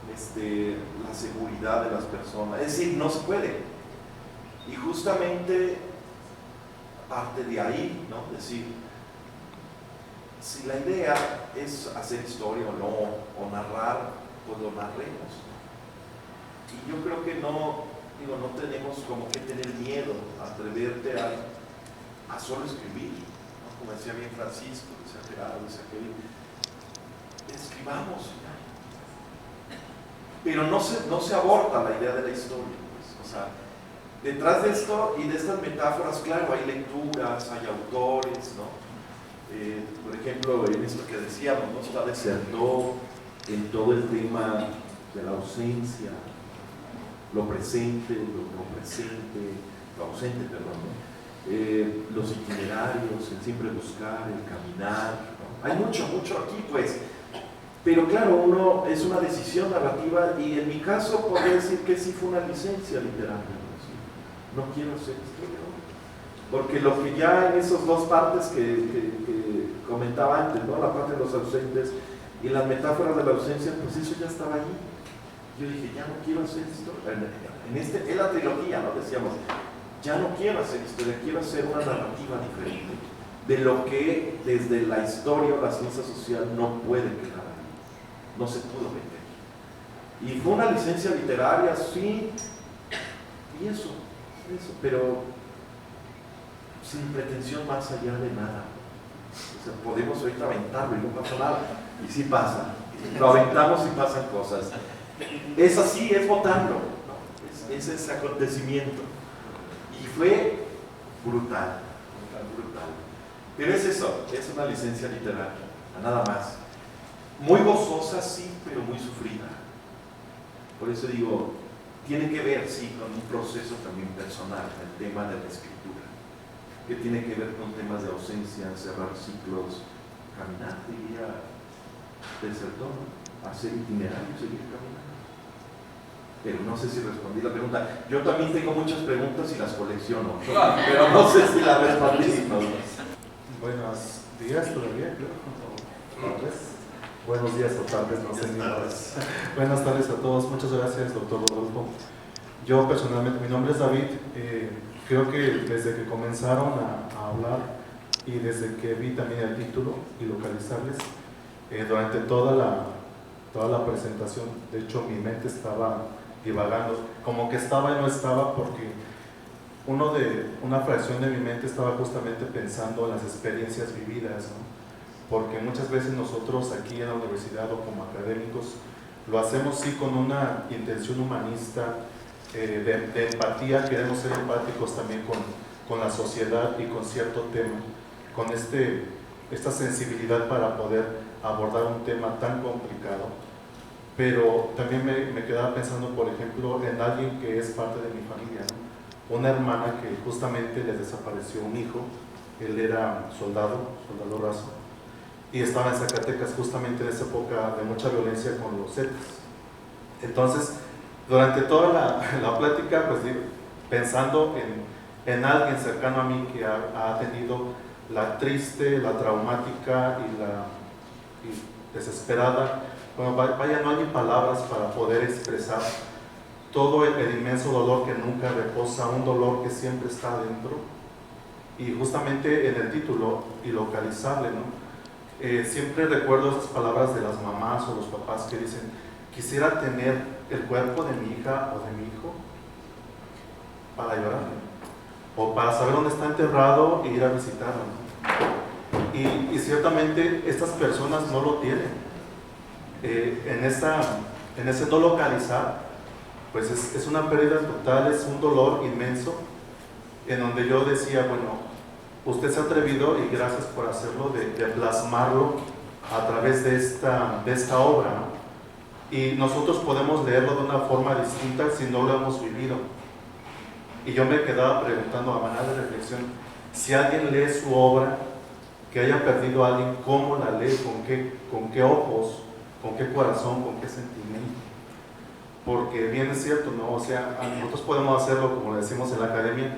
la seguridad de las personas, es decir, no se puede. Y justamente parte de ahí, ¿no? Es decir, si la idea es hacer historia o no, o narrar, pues lo narremos. Y yo creo que no tenemos como que tener miedo a atreverte a solo escribir, ¿no? Como decía bien Francisco, decía Gerardo, decía Kevin, escribamos. Pero no se aborta la idea de la historia, pues. O sea, detrás de esto y de estas metáforas, claro, hay lecturas, hay autores, ¿no? Por ejemplo, en esto que decíamos, ¿no? Está Desertó en todo el tema de la ausencia, lo presente, lo ausente, perdón, ¿no? Los itinerarios, el siempre buscar, el caminar, ¿no? Hay mucho aquí, pues. Pero claro, es una decisión narrativa y en mi caso podría decir que sí fue una licencia literaria. No quiero hacer historia, ¿no? Porque lo que ya en esas dos partes que comentaba antes, ¿no? La parte de los ausentes y las metáforas de la ausencia, pues eso ya estaba ahí. Yo dije, ya no quiero hacer historia. En la trilogía, ¿no? Decíamos, ya no quiero hacer historia, quiero hacer una narrativa diferente. de lo que desde la historia o la ciencia social no puede quedar ahí, no se pudo meter. Y fue una licencia literaria, sí, y eso, pero sin pretensión más allá de nada. O sea, podemos ahorita aventarlo y no pasa nada, y sí pasa, lo aventamos y pasan cosas. Es así, es votarlo, ¿no? Es ese acontecimiento. Y fue brutal. Pero es eso, es una licencia literaria, nada más. Muy gozosa, sí, pero muy sufrida. Por eso digo, tiene que ver, sí, con un proceso también personal, el tema de la escritura, que tiene que ver con temas de ausencia, cerrar ciclos, caminar, diría desertor, hacer itinerario, seguir caminando. Pero no sé si respondí la pregunta. Yo también tengo muchas preguntas y las colecciono, pero no sé si las respondí. Buenos días todavía, creo. Buenos días o tardes, no sé ni nada. Buenas tardes a todos, muchas gracias, doctor Rodolfo. Yo personalmente, mi nombre es David, creo que desde que comenzaron a hablar y desde que vi también el título y localizables, durante toda la presentación, de hecho mi mente estaba divagando, como que estaba y no estaba, porque una fracción de mi mente estaba justamente pensando en las experiencias vividas, ¿no? Porque muchas veces nosotros aquí en la universidad o como académicos lo hacemos sí con una intención humanista, de empatía, queremos ser empáticos también con la sociedad y con cierto tema, con esta sensibilidad para poder abordar un tema tan complicado. Pero también me quedaba pensando, por ejemplo, en alguien que es parte de mi familia, ¿no? Una hermana que justamente le desapareció un hijo, él era soldado raso, y estaba en Zacatecas justamente en esa época de mucha violencia con los Zetas. Entonces, durante toda la plática, pues pensando en alguien cercano a mí que ha tenido la triste, la traumática y desesperada, bueno, vaya, no hay ni palabras para poder expresar todo el inmenso dolor que nunca reposa, un dolor que siempre está adentro. Y justamente en el título, ilocalizable, ¿no? Siempre recuerdo esas palabras de las mamás o los papás que dicen: quisiera tener el cuerpo de mi hija o de mi hijo para llorarle, o para saber dónde está enterrado e ir a visitarlo, ¿no? Y ciertamente estas personas no lo tienen. En ese no localizar, pues es una pérdida total, es un dolor inmenso, en donde yo decía, bueno, usted se ha atrevido, y gracias por hacerlo, de plasmarlo a través de esta obra, ¿no? Y nosotros podemos leerlo de una forma distinta si no lo hemos vivido. Y yo me quedaba preguntando a manera de reflexión, si alguien lee su obra, que haya perdido a alguien, ¿cómo la lee? ¿Con qué ojos? ¿Con qué corazón? ¿Con qué sentimiento? Porque bien es cierto, ¿no? O sea, nosotros podemos hacerlo, como decimos en la academia,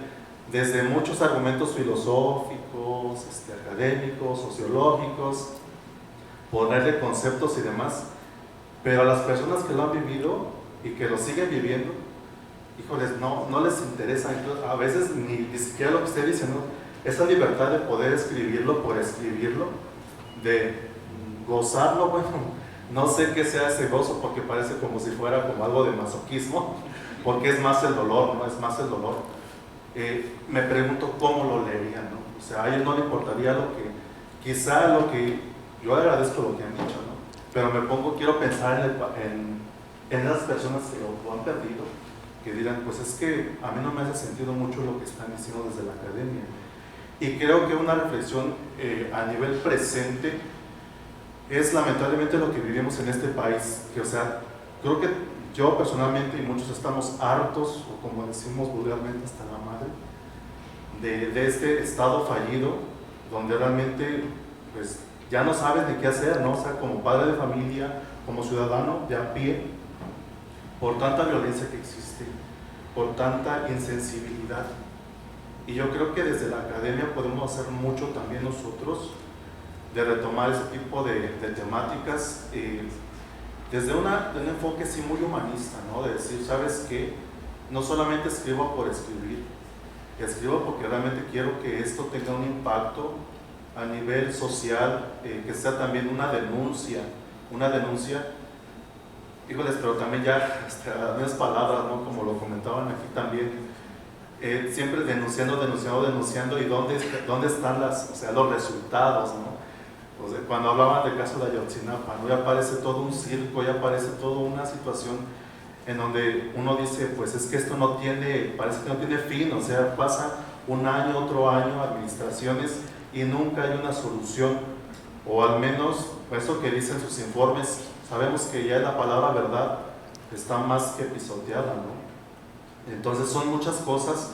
desde muchos argumentos filosóficos, académicos, sociológicos, ponerle conceptos y demás, pero a las personas que lo han vivido y que lo siguen viviendo, híjoles, no les interesa. A veces ni siquiera lo que usted dice, ¿no? Esa libertad de poder escribirlo por escribirlo, de gozarlo, bueno, no sé qué sea ese gozo, porque parece como si fuera como algo de masoquismo, porque es más el dolor, ¿no? Es más el dolor. Me pregunto cómo lo leerían, ¿no? O sea, a ellos no le importaría quizá lo que, yo agradezco lo que han dicho, ¿no? Pero quiero pensar en las personas que lo han perdido, que dirán, pues es que a mí no me hace sentido mucho lo que están diciendo desde la academia. Y creo que una reflexión a nivel presente es lamentablemente lo que vivimos en este país, que, o sea, creo que yo personalmente y muchos estamos hartos, o como decimos vulgarmente, hasta la madre, de este estado fallido, donde realmente pues ya no sabes ni qué hacer, ¿no? O sea, como padre de familia, como ciudadano de a pie, por tanta violencia que existe, por tanta insensibilidad. Y yo creo que desde la academia podemos hacer mucho también nosotros, de retomar ese tipo de temáticas, desde un enfoque sí muy humanista, ¿no? De decir, ¿sabes qué? No solamente escribo por escribir, escribo porque realmente quiero que esto tenga un impacto a nivel social, que sea también una denuncia, híjoles, pero también ya hasta unas palabras, ¿no? Como lo comentaban aquí también, siempre denunciando, y dónde están los resultados, ¿no? O sea, cuando hablaban del caso de Ayotzinapa, ¿no? Ya aparece todo un circo, ya aparece toda una situación en donde uno dice, pues es que esto parece que no tiene fin, o sea, pasa un año, otro año, administraciones, y nunca hay una solución, o al menos eso que dicen sus informes, sabemos que ya la palabra verdad está más que pisoteada, ¿no? Entonces son muchas cosas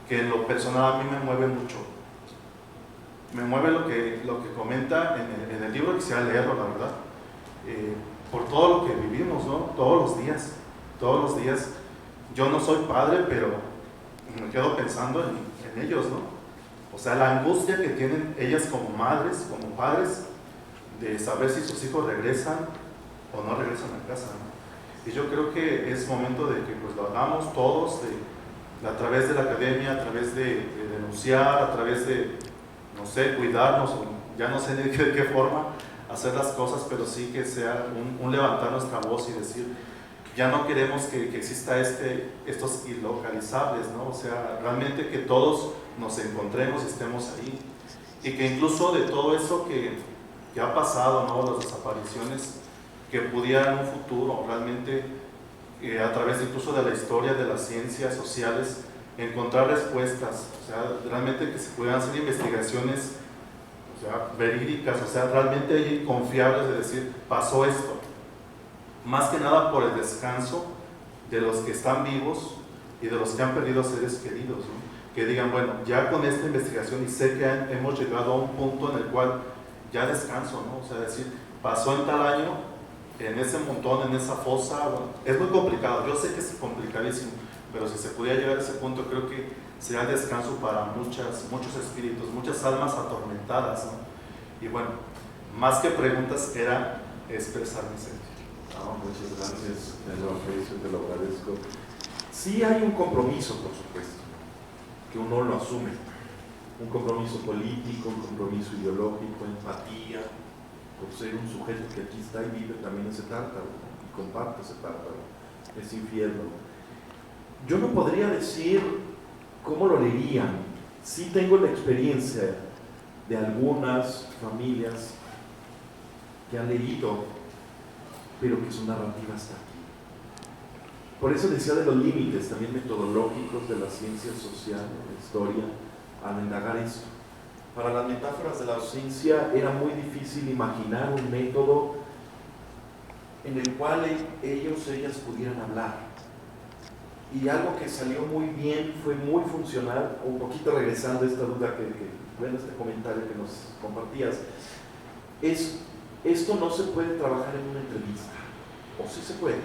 que en lo personal a mí me mueve mucho. Me mueve lo que comenta en el libro, quisiera leerlo, la verdad, por todo lo que vivimos, ¿no? Todos los días. Yo no soy padre, pero me quedo pensando en ellos, ¿no? O sea, la angustia que tienen ellas como madres, como padres, de saber si sus hijos regresan o no regresan a casa, ¿no? Y yo creo que es momento de que pues lo hagamos todos, a través de la academia, a través de denunciar, a través de, no sé, cuidarnos, ya no sé de qué forma hacer las cosas, pero sí que sea un levantar nuestra voz y decir, ya no queremos que exista estos ilocalizables, ¿no? O sea, realmente que todos nos encontremos y estemos ahí, y que incluso de todo eso que ha pasado, ¿no? Las desapariciones, que pudiera en un futuro realmente, a través incluso de la historia, de las ciencias sociales, encontrar respuestas, o sea, realmente que se pudieran hacer investigaciones, o sea, verídicas, o sea, realmente confiables, de decir, pasó esto, más que nada por el descanso de los que están vivos y de los que han perdido seres queridos, ¿no? Que digan, bueno, ya con esta investigación, y sé que hemos llegado a un punto en el cual ya descanso, ¿no? O sea, decir, pasó en tal año, en ese montón, en esa fosa, bueno, es muy complicado, yo sé que es complicadísimo, pero si se pudiera llegar a ese punto, creo que sería el descanso para muchos espíritus, muchas almas atormentadas, ¿no? Y bueno, más que preguntas, era expresar mi sentir. Muchas gracias, te lo aprecio, te lo agradezco. Sí hay un compromiso, por supuesto, que uno lo asume, un compromiso político, un compromiso ideológico, empatía, por ser un sujeto que aquí está y vive también ese tártaro, y comparte ese tártaro, ese infierno. Yo no podría decir cómo lo leerían. Sí tengo la experiencia de algunas familias que han leído, pero que su narrativa está aquí. Por eso decía de los límites también metodológicos de la ciencia social, de la historia, al indagar esto. Para las metáforas de la ausencia era muy difícil imaginar un método en el cual ellas pudieran hablar. Y algo que salió muy bien, fue muy funcional, un poquito regresando a esta duda bueno, este comentario que nos compartías, es, esto no se puede trabajar en una entrevista, o sí se puede.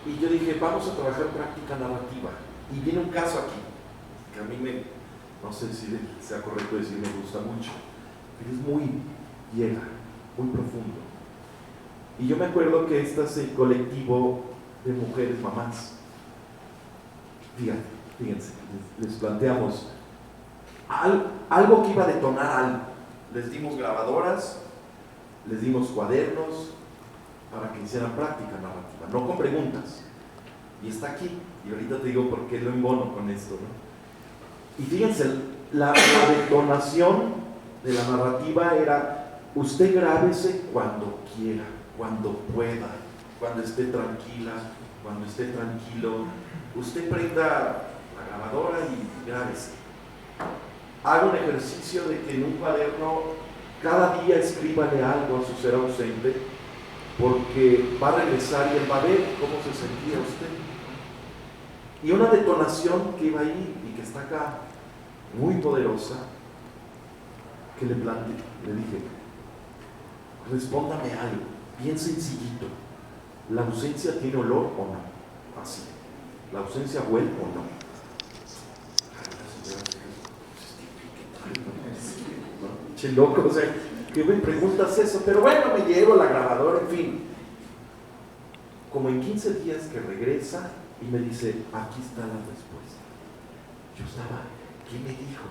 Y yo dije, vamos a trabajar práctica narrativa. Y viene un caso aquí, que a mí no sé si sea correcto decir me gusta mucho, pero es muy llega, muy profundo. Y yo me acuerdo que este es el colectivo de mujeres mamás. Fíjense, les planteamos algo que iba a detonar algo. Les dimos grabadoras, les dimos cuadernos para que hicieran práctica narrativa, no con preguntas. Y está aquí, y ahorita te digo por qué lo embono con esto, ¿no? Y fíjense, la detonación de la narrativa era: usted grábese cuando quiera, cuando pueda, cuando esté tranquila, cuando esté tranquilo. Usted prenda la grabadora y grábese. Haga un ejercicio de que en un cuaderno cada día escríbale algo a su ser ausente, porque va a regresar y él va a ver cómo se sentía usted. Y una detonación que iba ahí y que está acá, muy poderosa, que le planteé, le dije: respóndame algo, bien sencillito. ¿La ausencia tiene olor o no? Así. ¿La ausencia huele o no? Che loco, o sea, que me preguntas eso, pero bueno, me llevo la grabadora, en fin. Como en 15 días que regresa y me dice: aquí está la respuesta. Yo estaba, ¿qué me dijo?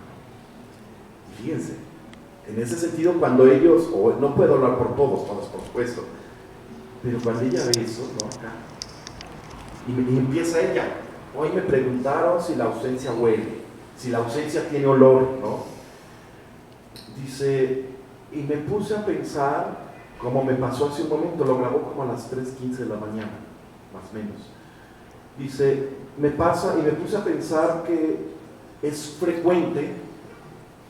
Y fíjense, En ese sentido, cuando ellos, o no puedo hablar por todos, por supuesto, pero cuando ella ve eso, ¿no? Acá, y empieza ella, hoy me preguntaron si la ausencia huele, si la ausencia tiene olor, ¿no? Dice, y me puse a pensar, como me pasó hace un momento, lo grabó como a las 3:15 de la mañana, más o menos. Dice, me pasa y me puse a pensar que es frecuente,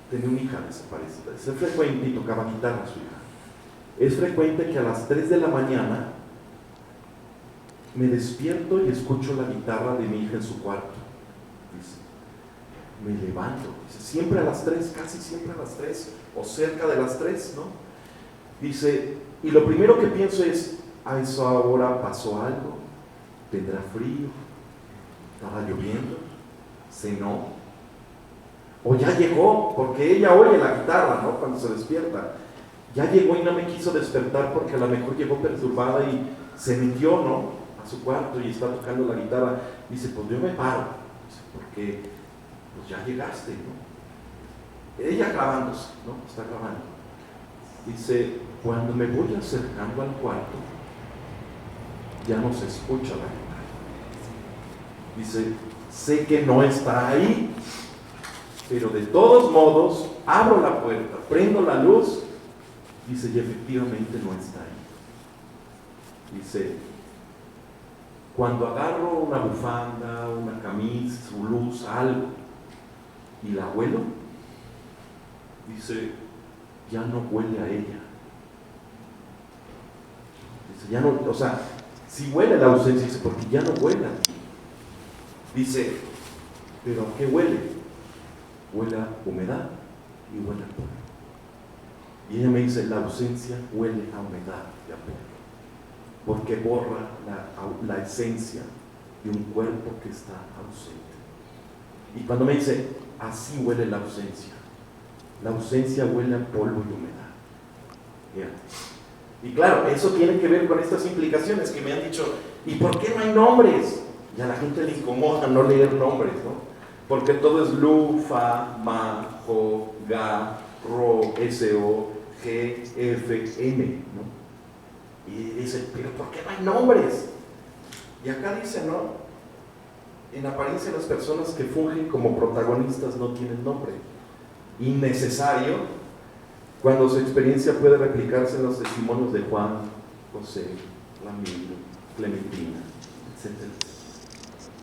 tenía una hija desaparecida, es frecuente, y tocaba guitarra a su hija, es frecuente que a las 3 de la mañana me despierto y escucho la guitarra de mi hija en su cuarto. Dice, me levanto, dice, siempre a las 3, casi siempre a las 3, o cerca de las 3, ¿no? Dice, y lo primero que pienso es, a esa hora pasó algo, tendrá frío, estaba lloviendo, cenó, o ya llegó, porque ella oye la guitarra, ¿no? Cuando se despierta, ya llegó y no me quiso despertar porque a lo mejor llegó perturbada y se metió, ¿no? A su cuarto y está tocando la guitarra. Dice, pues yo me paro, dice, porque pues ya llegaste, ¿no? Ella grabándose, ¿no? Está grabando. Dice, cuando me voy acercando al cuarto, ya no se escucha la guitarra. Dice, sé que no está ahí, pero de todos modos, abro la puerta, prendo la luz, dice, y efectivamente no está ahí. Dice, cuando agarro una bufanda, una camisa, su luz, algo, y la huelo, dice, ya no huele a ella. Dice, ya no, o sea, si huele la ausencia, dice, porque ya no huele a ti. Dice, pero ¿a qué huele? Huele a humedad y huele a polvo. Y ella me dice, la ausencia huele a humedad y a polvo, porque borra la esencia de un cuerpo que está ausente. Y cuando me dice, así huele la ausencia huele a polvo y humedad. Bien. Y claro, eso tiene que ver con estas implicaciones que me han dicho, ¿y por qué no hay nombres? Y a la gente le incomoda no leer nombres, ¿no? Porque todo es lu, fa, ma, jo, ga, ro, so, g, f, n, ¿no? Y dice, pero ¿por qué no hay nombres? Y acá dice, ¿no? En apariencia las personas que fungen como protagonistas no tienen nombre. Innecesario, cuando su experiencia puede replicarse en los testimonios de Juan, José, Ramiro, Clementina, etcétera, etcétera.